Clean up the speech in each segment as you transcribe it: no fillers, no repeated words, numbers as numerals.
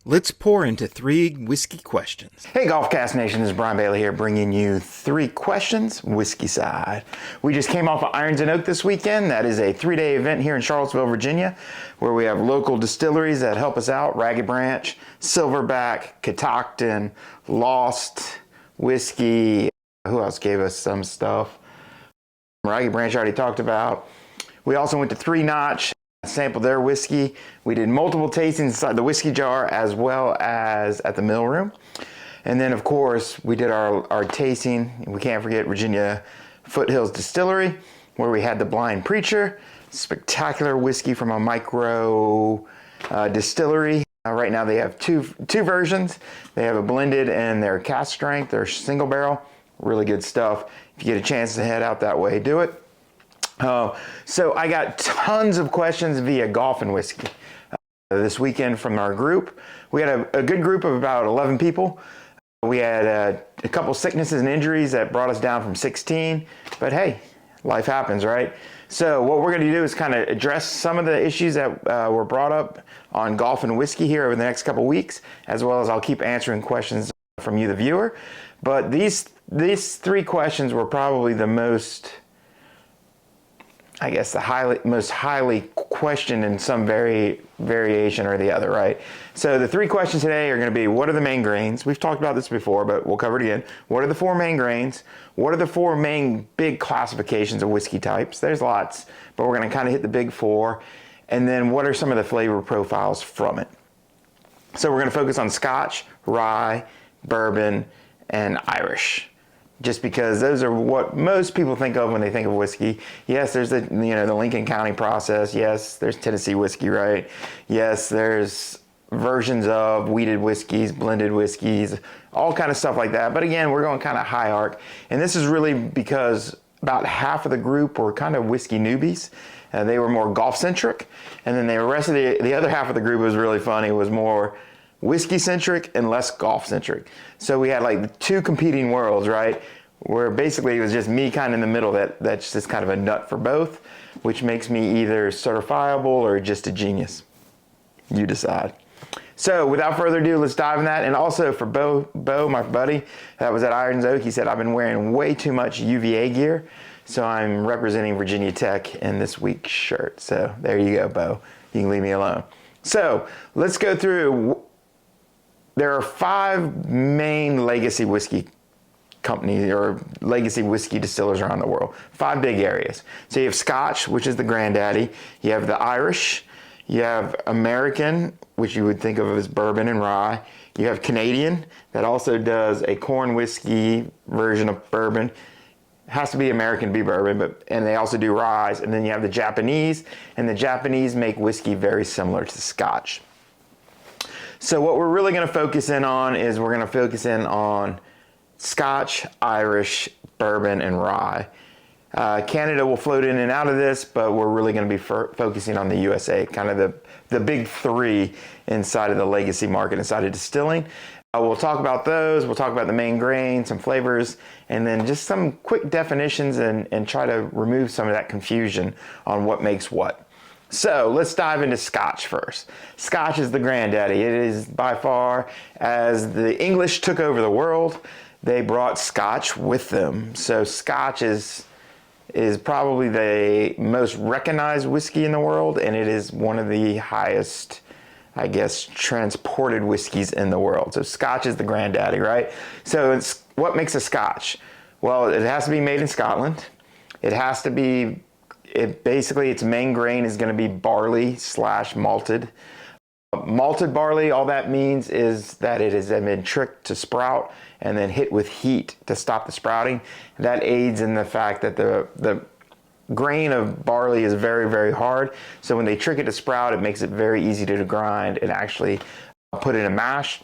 Let's pour into 3 whiskey questions. Hey GolfCask Nation, this is Brian Bailie here bringing you 3 questions, whiskey side. We just came off of Irons and Oak this weekend. That is a 3-day event here in Charlottesville, Virginia, where we have local distilleries that help us out. Ragged Branch, Silverback, Catoctin, Lost, Whiskey. Who else gave us some stuff? Ragged Branch I already talked about. We also went to 3 Notch. Sampled their whiskey. We did multiple tastings inside the whiskey jar as well as at the mill room. And then of course we did our tasting. We can't forget Virginia Foothills Distillery, where we had the Blind Preacher, spectacular whiskey from a micro distillery. Right now they have two versions. They have a blended and their cask strength, their single barrel. Really good stuff. If you get a chance to head out that way, do it. So I got tons of questions via Golf and Whiskey this weekend from our group. We had a good group of about 11 people. We had a couple sicknesses and injuries that brought us down from 16, but hey, life happens, right? So what we're going to do is kind of address some of the issues that were brought up on Golf and Whiskey here over the next couple weeks, as well as I'll keep answering questions from you, the viewer. But these 3 questions were probably the most, I guess, the most highly questioned in some variation or the other, right? So the 3 questions today are going to be, what are the main grains? We've talked about this before, but we'll cover it again. What are the 4 main grains? What are the 4 main big classifications of whiskey types? There's lots, but we're going to kind of hit the big 4. And then what are some of the flavor profiles from it? So we're going to focus on Scotch, Rye, Bourbon, and Irish, just because those are what most people think of when they think of whiskey. Yes, there's the Lincoln County process. Yes, there's Tennessee whiskey, right? Yes, there's versions of wheated whiskeys, blended whiskeys, all kind of stuff like that. But again, we're going kind of high arc. And this is really because about half of the group were kind of whiskey newbies. They were more golf centric. And then the rest of the other half of the group was really funny, was more whiskey centric and less golf centric. So we had like 2 competing worlds, right? Where basically it was just me kind of in the middle that's just kind of a nut for both, which makes me either certifiable or just a genius. You decide. So without further ado, let's dive in that. And also for Bo, my buddy that was at Irons Oak, he said, I've been wearing way too much UVA gear, so I'm representing Virginia Tech in this week's shirt. So there you go, Bo. You can leave me alone. So let's go through. There are 5 main legacy whiskey companies or legacy whiskey distillers around the world. 5 big areas. So you have Scotch, which is the granddaddy. You have the Irish. You have American, which you would think of as bourbon and rye. You have Canadian, that also does a corn whiskey version of bourbon. It has to be American to be bourbon, and they also do rye. And then you have the Japanese, and the Japanese make whiskey very similar to Scotch. So what we're really going to focus in on is we're going to focus in on Scotch, Irish, bourbon, and rye. Canada will float in and out of this, but we're really going to be focusing on the USA, kind of the big 3 inside of the legacy market, inside of distilling. We'll talk about those. We'll talk about the main grain, some flavors, and then just some quick definitions and try to remove some of that confusion on what makes what. So let's dive into Scotch first. Scotch is the granddaddy. It is by far, as the English took over the world, they brought Scotch with them. So Scotch is probably the most recognized whiskey in the world, and it is one of the highest, I guess, transported whiskeys in the world. So Scotch is the granddaddy, right? So what makes a Scotch? Well, it has to be made in Scotland. It has to be, basically its main grain is going to be barley / malted. Malted barley, all that means is that it has been tricked to sprout and then hit with heat to stop the sprouting. That aids in the fact that the grain of barley is very, very hard. So when they trick it to sprout, it makes it very easy to grind and actually put in a mash.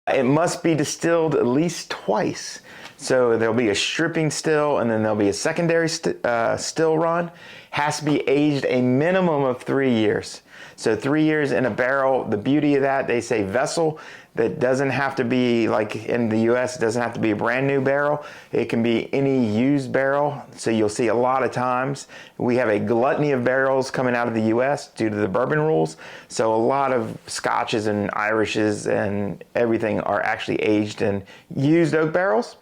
It must be distilled at least twice. So there'll be a stripping still, and then there'll be a secondary still run. Has to be aged a minimum of 3 years. So 3 years in a barrel. The beauty of that, they say vessel, that doesn't have to be, like in the US, it doesn't have to be a brand new barrel. It can be any used barrel. So you'll see a lot of times we have a gluttony of barrels coming out of the US due to the bourbon rules. So a lot of Scotches and Irishes and everything are actually aged in used oak barrels.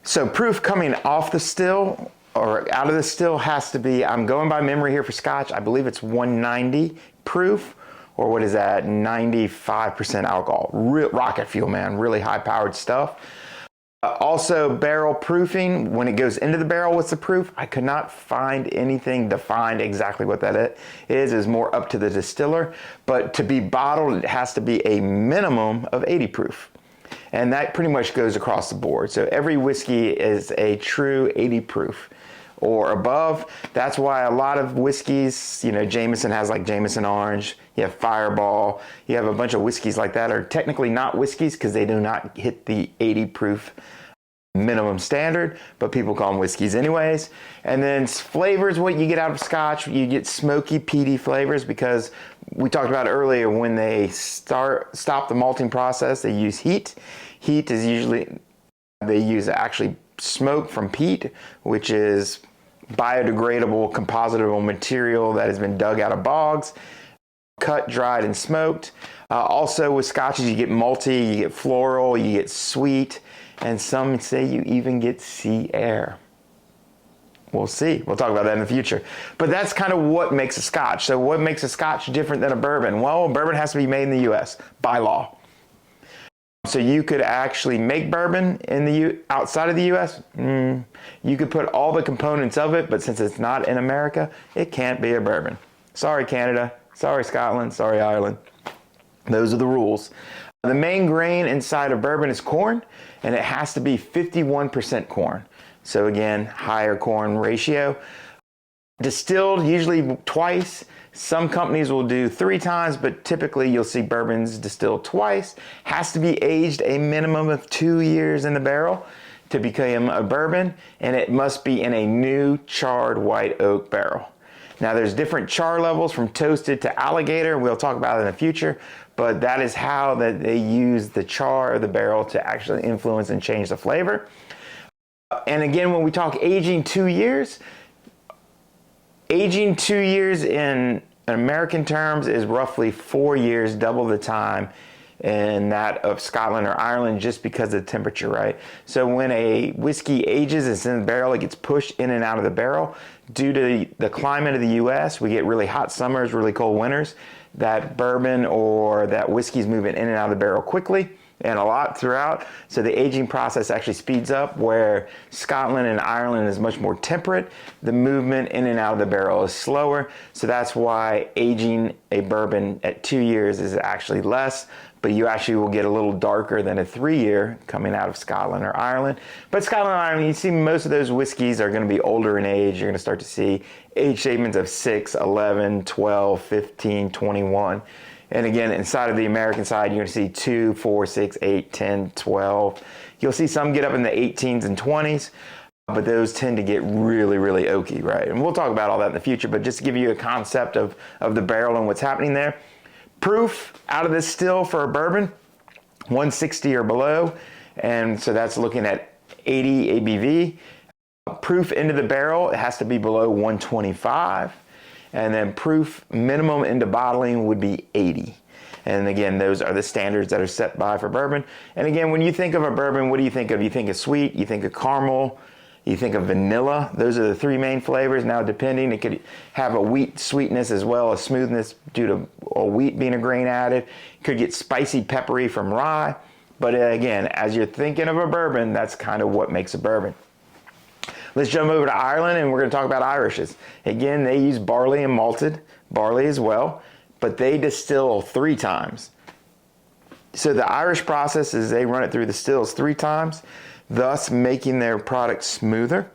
So proof coming off the still or out of the still has to be, I'm going by memory here for Scotch, I believe it's 190 proof, or what is that, 95% alcohol. Rocket fuel, man, really high powered stuff. Also barrel proofing, when it goes into the barrel, what's the proof? I could not find anything defined exactly what that is more up to the distiller, but to be bottled, it has to be a minimum of 80 proof. And that pretty much goes across the board. So every whiskey is a true 80 proof or above. That's why a lot of whiskeys, you know, Jameson has like Jameson Orange, you have Fireball, you have a bunch of whiskeys like that are technically not whiskeys because they do not hit the 80 proof minimum standard, but people call them whiskeys anyways. And then flavors, what you get out of Scotch, you get smoky, peaty flavors because we talked about earlier when they stop the malting process, they use heat. Heat is usually, they use actually smoke from peat, which is biodegradable, compositable material that has been dug out of bogs, cut, dried, and smoked. Also with Scotches, you get malty, you get floral, you get sweet, and some say you even get sea air. We'll see. We'll talk about that in the future. But that's kind of what makes a Scotch. So what makes a Scotch different than a bourbon? Well, a bourbon has to be made in the US by law. So you could actually make bourbon in the outside of the US. You could put all the components of it, but since it's not in America, it can't be a bourbon. Sorry, Canada. Sorry, Scotland. Sorry, Ireland. Those are the rules. The main grain inside of bourbon is corn, and it has to be 51% corn. So again, higher corn ratio. Distilled usually twice. Some companies will do 3 times, but typically you'll see bourbons distilled twice. Has to be aged a minimum of 2 years in the barrel to become a bourbon, and it must be in a new charred white oak barrel. Now there's different char levels from toasted to alligator. We'll talk about it in the future, but that is how that they use the char of the barrel to actually influence and change the flavor. And again, when we talk aging 2 years, aging 2 years in American terms is roughly 4 years, double the time in that of Scotland or Ireland, just because of the temperature, right? So when a whiskey ages, it's in the barrel, it gets pushed in and out of the barrel. Due to the climate of the US, we get really hot summers, really cold winters. That bourbon or that whiskey's moving in and out of the barrel quickly and a lot throughout. So the aging process actually speeds up, where Scotland and Ireland is much more temperate. The movement in and out of the barrel is slower. So that's why aging a bourbon at 2 years is actually less, but you actually will get a little darker than a 3-year coming out of Scotland or Ireland. But Scotland and Ireland, you see most of those whiskeys are going to be older in age. You're going to start to see age statements of 6, 11, 12, 15, 21. And again, inside of the American side, you're going to see 2, 4, 6, 8, 10, 12. You'll see some get up in the 18s and 20s, but those tend to get really, really oaky, right? And we'll talk about all that in the future, but just to give you a concept of the barrel and what's happening there. Proof out of this still for a bourbon, 160 or below, and so that's looking at 80 ABV. Proof into the barrel, it has to be below 125. And then proof minimum into bottling would be 80. And again, those are the standards that are set by for bourbon. And again, when you think of a bourbon, what do you think of? You think of sweet, you think of caramel, you think of vanilla. Those are the 3 main flavors. Now, depending, it could have a wheat sweetness as well as smoothness due to wheat being a grain added. It could get spicy, peppery from rye. But again, as you're thinking of a bourbon, that's kind of what makes a bourbon. Let's jump over to Ireland, and we're going to talk about Irishes. Again, they use barley and malted barley as well, but they distill 3 times. So the Irish process is they run it through the stills 3 times, thus making their product smoother.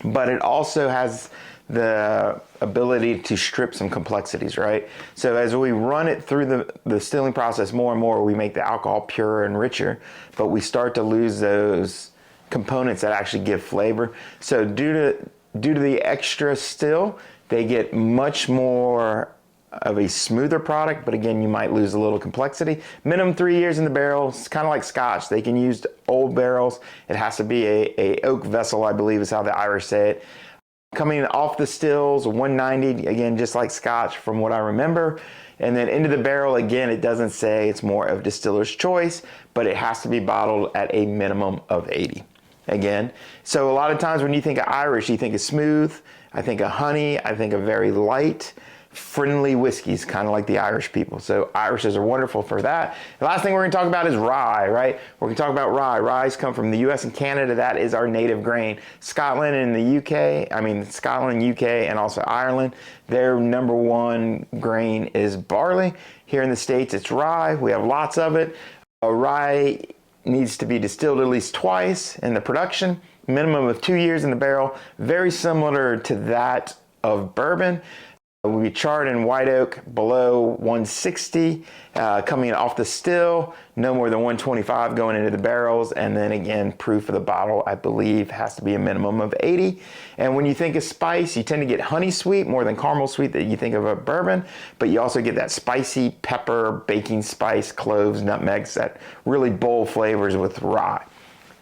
But it also has the ability to strip some complexities, right? So as we run it through the distilling process more and more, we make the alcohol purer and richer, but we start to lose those components that actually give flavor. So due to the extra still, they get much more of a smoother product, but again, you might lose a little complexity. Minimum 3 years in the barrel. It's kind of like Scotch. They can use old barrels. It has to be a oak vessel, I believe is how the Irish say it. Coming off the stills, 190, again, just like Scotch from what I remember. And then into the barrel, again, it doesn't say, it's more of distiller's choice, but it has to be bottled at a minimum of 80. Again, so a lot of times when you think of Irish, you think of smooth, I think of honey, I think of very light, friendly whiskeys, kind of like the Irish people. So Irishes are wonderful for that. The last thing we're going to talk about is rye, right? We're going to talk about rye. Ryes come from the US and Canada. That is our native grain. Scotland and the UK, Scotland, UK, and also Ireland, their number one grain is barley. Here in the States, it's rye. We have lots of it. Rye needs to be distilled at least twice in the production, minimum of 2 years in the barrel, very similar to that of bourbon. We charred in white oak below 160, coming off the still, no more than 125 going into the barrels, and then again, proof of the bottle, I believe, has to be a minimum of 80. And when you think of spice, you tend to get honey sweet more than caramel sweet that you think of a bourbon, but you also get that spicy pepper, baking spice, cloves, nutmegs, that really bold flavors with rye.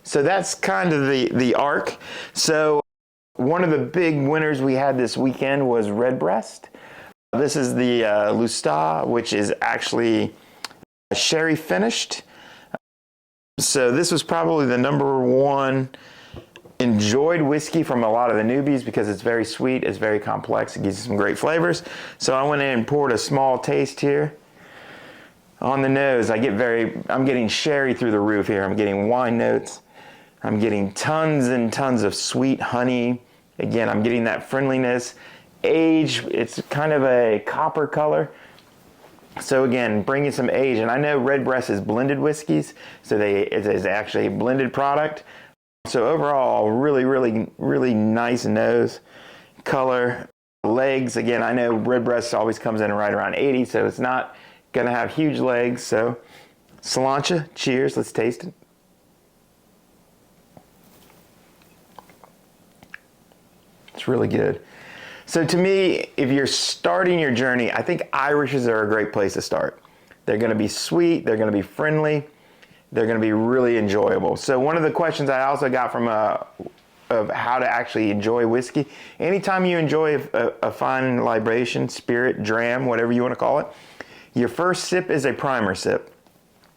So that's kind of the arc. So one of the big winners we had this weekend was Redbreast. This is the Lustau, which is actually sherry finished. So this was probably the number one enjoyed whiskey from a lot of the newbies because it's very sweet, it's very complex, it gives you some great flavors. So I went in and poured a small taste here. On the nose, I'm getting sherry through the roof here. I'm getting wine notes. I'm getting tons and tons of sweet honey. Again, I'm getting that friendliness. Age, it's kind of a copper color. So again, bringing some age. And I know Redbreast is blended whiskeys, so it is actually a blended product. So overall, really nice nose, color, legs. Again, I know Redbreast always comes in right around 80, so it's not gonna have huge legs. So Cilantro, cheers, let's taste it. It's really good. So to me, if you're starting your journey, I think Irishes are a great place to start. They're going to be sweet, they're going to be friendly, they're going to be really enjoyable. So one of the questions I also got from of how to actually enjoy whiskey, anytime you enjoy a fine libation, spirit, dram, whatever you want to call it, your first sip is a primer sip.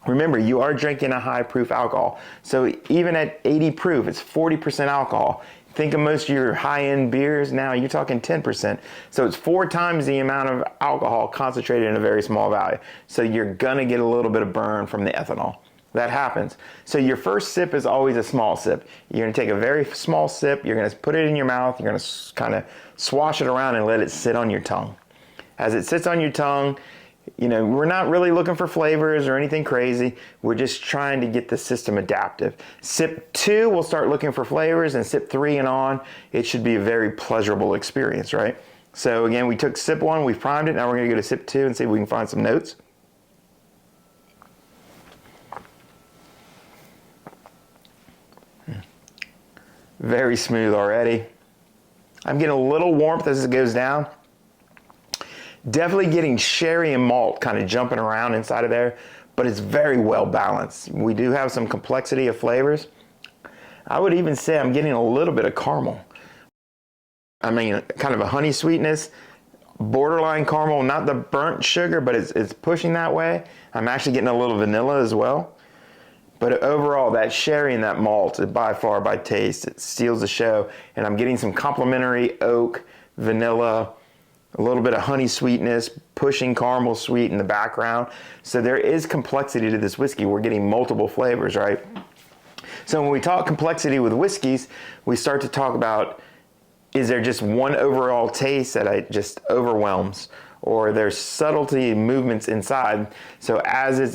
Remember, you are drinking a high proof alcohol. So even at 80 proof, it's 40% alcohol. Think of most of your high-end beers now, you're talking 10%. So it's 4 times the amount of alcohol concentrated in a very small value. So you're gonna get a little bit of burn from the ethanol. That happens. So your first sip is always a small sip. You're gonna take a very small sip, you're gonna put it in your mouth, you're gonna kind of swash it around and let it sit on your tongue. As it sits on your tongue, we're not really looking for flavors or anything crazy. We're just trying to get the system adaptive. Sip 2, we'll start looking for flavors, and sip 3 and on, it should be a very pleasurable experience, right? So again, we took sip 1, we primed it, now we're gonna go to sip 2 and see if we can find some notes. Very smooth already. I'm getting a little warmth as it goes down. Definitely getting sherry and malt kind of jumping around inside of there, but it's very well balanced. We do have some complexity of flavors. I would even say I'm getting a little bit of caramel. Kind of a honey sweetness, borderline caramel, not the burnt sugar, but it's pushing that way. I'm actually getting a little vanilla as well. But overall, that sherry and that malt, by far, by taste, it steals the show. And I'm getting some complementary oak, vanilla, a little bit of honey sweetness, pushing caramel sweet in the background. So there is complexity to this whiskey. We're getting multiple flavors, right? So when we talk complexity with whiskeys, we start to talk about, is there just one overall taste that just overwhelms? Or there's subtlety movements inside. So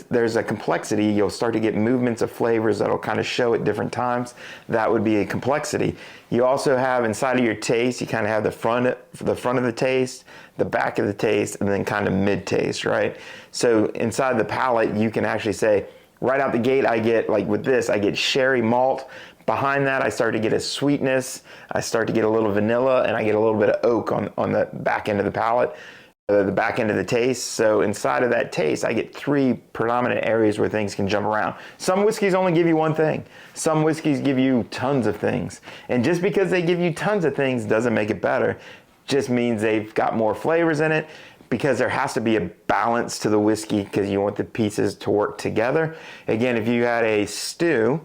there's a complexity, you'll start to get movements of flavors that'll kind of show at different times. That would be a complexity. You also have inside of your taste, you kind of have the front of the taste, the back of the taste, and then kind of mid-taste, right? So inside the palate, you can actually say, right out the gate, I get, like with this, I get sherry malt. Behind that, I start to get a sweetness. I start to get a little vanilla, and I get a little bit of oak on the back end of the palate. the back end of the taste. So inside of that taste, I get three predominant areas where things can jump around. Some whiskeys only give you one thing. Some whiskeys give you tons of things. And just because they give you tons of things doesn't make it better. Just means they've got more flavors in it, because there has to be a balance to the whiskey because you want the pieces to work together. Again, if you had a stew,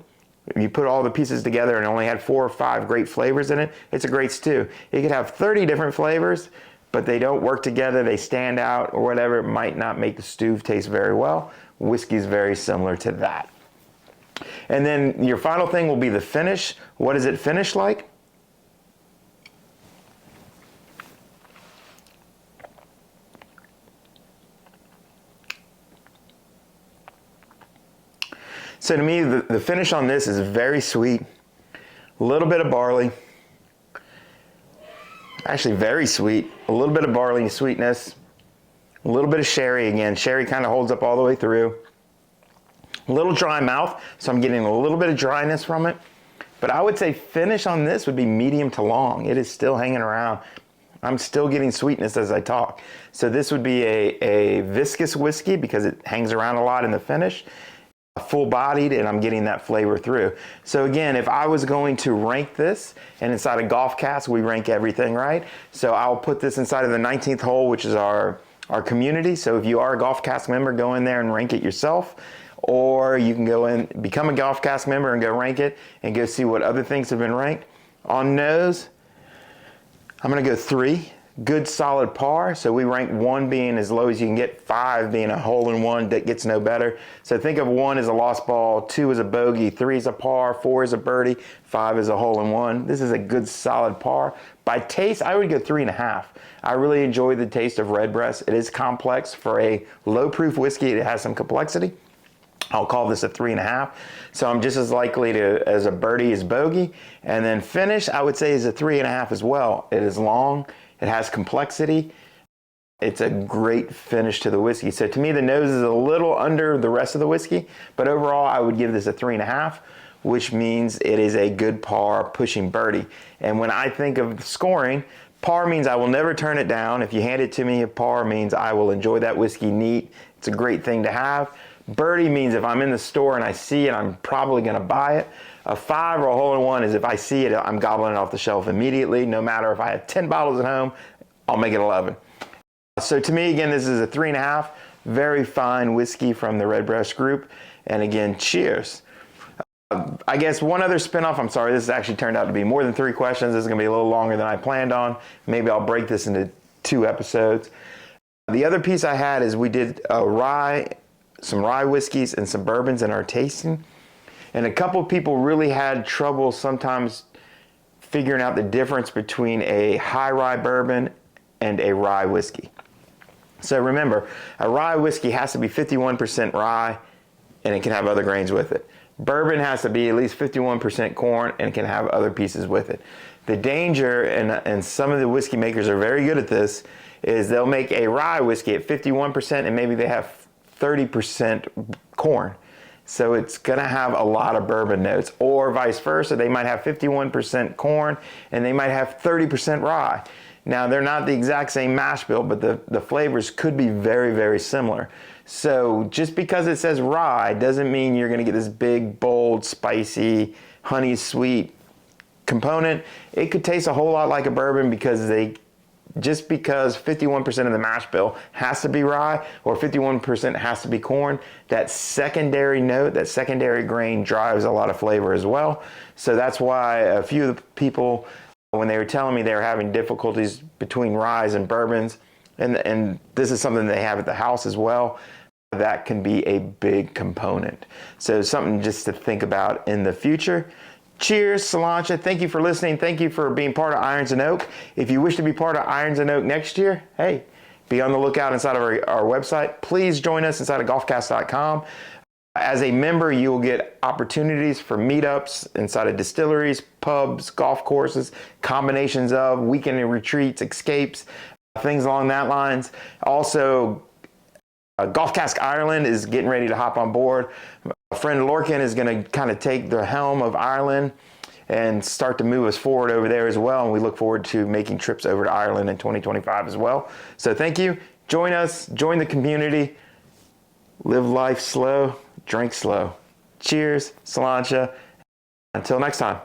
you put all the pieces together and only had 4 or 5 great flavors in it, it's a great stew. You could have 30 different flavors, but they don't work together, they stand out or whatever, it might not make the stew taste very well. Whiskey is very similar to that. And then your final thing will be the finish. What does it finish like? So to me, the finish on this is very sweet, a little bit of barley, actually very sweet, a little bit of barley sweetness, a little bit of sherry. Again, sherry kind of holds up all the way through. A little dry mouth, so I'm getting a little bit of dryness from it. But I would say finish on this would be medium to long. It is still hanging around. I'm still getting sweetness as I talk. So this would be a viscous whiskey because it hangs around a lot in the finish. Full-bodied, and I'm getting that flavor through. So again, if I was going to rank this, and inside of GolfCask we rank everything, right? So I'll put this inside of the 19th hole, which is our community. So if you are a GolfCask member, go in there and rank it yourself, or you can go in, become a GolfCask member and go rank it and go see what other things have been ranked. On nose, I'm gonna go 3. Good solid par. So we rank 1 being as low as you can get, 5 being a hole-in-one that gets no better. So think of 1 as a lost ball, 2 as a bogey, 3 is a par, 4 is a birdie, 5 is a hole-in-one. This is a good solid par. By taste, I would go 3.5. I really enjoy the taste of Redbreast. It is complex for a low-proof whiskey. It has some complexity. I'll call this a 3.5. So I'm just as likely to as a birdie as bogey. And then finish, I would say, is a 3.5 as well. It is long. It has complexity. It's a great finish to the whiskey. So to me, the nose is a little under the rest of the whiskey, but overall, I would give this a 3.5, which means it is a good par pushing birdie. And when I think of scoring, par means I will never turn it down. If you hand it to me, par means I will enjoy that whiskey neat. It's a great thing to have. Birdie means if I'm in the store and I see it, I'm probably gonna buy it. A 5 or a hole-in-one is if I see it, I'm gobbling it off the shelf immediately. No matter if I have 10 bottles at home, I'll make it 11. So to me, again, this is a 3.5. Very fine whiskey from the Redbreast group. And again, cheers. I guess one other spinoff, I'm sorry, this has actually turned out to be more than 3 questions. This is gonna be a little longer than I planned on. Maybe I'll break this into 2 episodes. The other piece I had is we did some rye whiskeys and some bourbons in our tasting. And a couple people really had trouble sometimes figuring out the difference between a high rye bourbon and a rye whiskey. So remember, a rye whiskey has to be 51% rye and it can have other grains with it. Bourbon has to be at least 51% corn and it can have other pieces with it. The danger, and some of the whiskey makers are very good at this, is they'll make a rye whiskey at 51% and maybe they have 30% corn. So it's gonna have a lot of bourbon notes, or vice versa. They might have 51% corn and they might have 30% rye. Now they're not the exact same mash bill, but the flavors could be very, very similar. So just because it says rye doesn't mean you're gonna get this big, bold, spicy, honey sweet component. It could taste a whole lot like a bourbon because just because 51% of the mash bill has to be rye or 51% has to be corn, that secondary note, that secondary grain drives a lot of flavor as well. So that's why a few of the people, when they were telling me they were having difficulties between ryes and bourbons, and this is something they have at the house as well, that can be a big component. So something just to think about in the future. Cheers, Solancha. Thank you for listening. Thank you for being part of Irons and Oak. If you wish to be part of Irons and Oak next year, hey, be on the lookout inside of our website. Please join us inside of golfcast.com. As a member, you will get opportunities for meetups inside of distilleries, pubs, golf courses, combinations of weekend retreats, escapes, things along that lines. Also, GolfCask Ireland is getting ready to hop on board. My friend Lorcan is going to kind of take the helm of Ireland and start to move us forward over there as well. And we look forward to making trips over to Ireland in 2025 as well. So thank you. Join us, join the community, live life slow, drink slow. Cheers, Solancha. Until next time.